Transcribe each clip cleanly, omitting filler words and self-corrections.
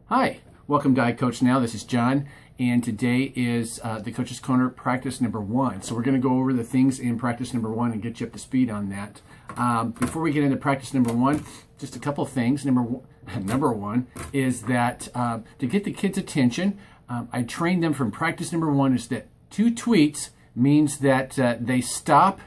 Hi, welcome to iCoachNow. This is John, and today is the Coach's Corner practice number 1. So we're going to go over the things in practice number 1 and get you up to speed on that. Before we get into practice number 1, just a couple things. Number one is that to get the kids' attention, I trained them from practice number 1 is that 2 tweets means that they stop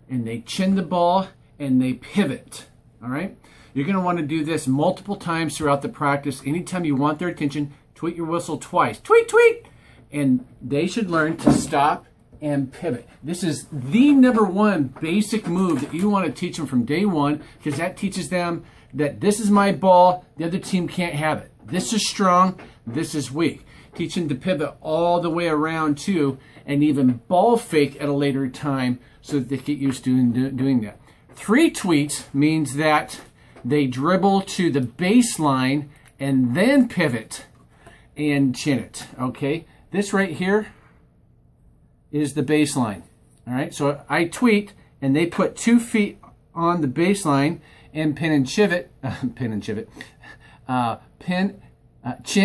and they chin the ball and they pivot. All right? You're going to want to do this multiple times throughout the practice. Anytime you want their attention, tweet your whistle twice. Tweet, tweet! And they should learn to stop and pivot. This is the number 1 basic move that you want to teach them from day 1, because that teaches them that this is my ball, the other team can't have it. This is strong, this is weak. Teach them to pivot all the way around too, and even ball fake at a later time so that they get used to doing that. 3 tweets means that they dribble to the baseline and then pivot and chin it, okay? This right here is the baseline, all right? So I tweet, and they put 2 feet on the baseline and chin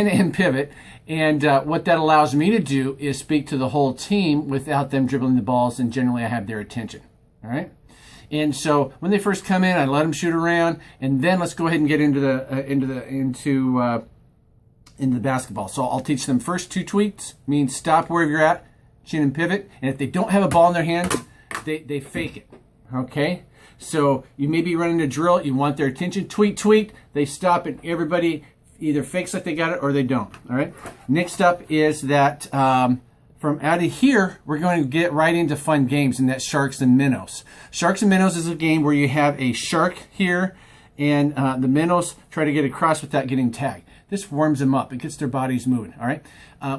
and pivot. And what that allows me to do is speak to the whole team without them dribbling the balls, and generally I have their attention, all right? And so when they first come in, I let them shoot around, and then let's go ahead and get into the basketball. So I'll teach them first 2 tweets, means stop wherever you're at, chin and pivot. And if they don't have a ball in their hands, they fake it. Okay? So you may be running a drill, you want their attention, tweet, tweet, they stop, and everybody either fakes like they got it or they don't. All right? Next up is that from out of here, we're going to get right into fun games, and that's Sharks and Minnows. Sharks and Minnows is a game where you have a shark here, and the minnows try to get across without getting tagged. This warms them up. It gets their bodies moving, all right?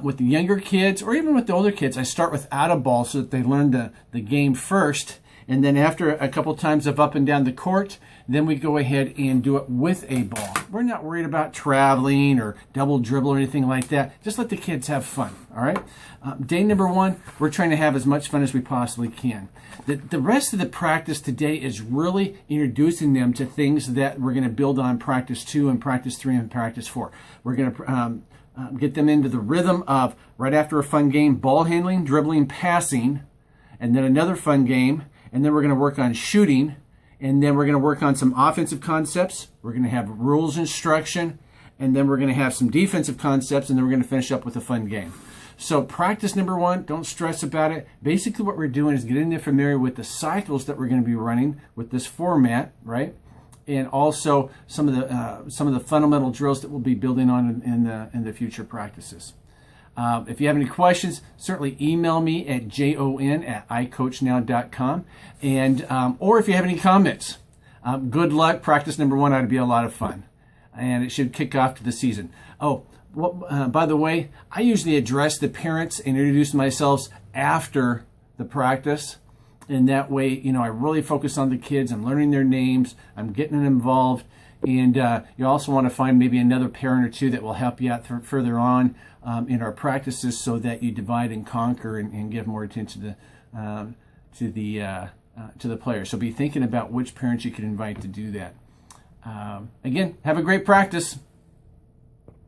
With the younger kids, or even with the older kids, I start without a ball so that they learn the game first, and then after a couple times of up and down the court, then we go ahead and do it with a ball. We're not worried about traveling or double dribble or anything like that. Just let the kids have fun, all right? Day number 1, we're trying to have as much fun as we possibly can. The rest of the practice today is really introducing them to things that we're going to build on practice 2 and practice 3 and practice 4. We're going to get them into the rhythm of, right after a fun game, ball handling, dribbling, passing, and then another fun game, and then we're going to work on shooting, and then we're going to work on some offensive concepts. We're going to have rules instruction, and then we're going to have some defensive concepts, and then we're going to finish up with a fun game. So practice number 1, don't stress about it. Basically what we're doing is getting them familiar with the cycles that we're going to be running with this format, right? And also some of the fundamental drills that we'll be building on in the future practices. If you have any questions, certainly email me at jon@icoachnow.com, and or if you have any comments. Good luck. Practice number 1 ought to be a lot of fun, and it should kick off to the season. Oh, by the way, I usually address the parents and introduce myself after the practice, and that way, you know, I really focus on the kids. I'm learning their names. I'm getting them involved. And you also want to find maybe another parent or 2 that will help you out further on in our practices, so that you divide and conquer and give more attention to the players. So be thinking about which parents you could invite to do that. Again, have a great practice.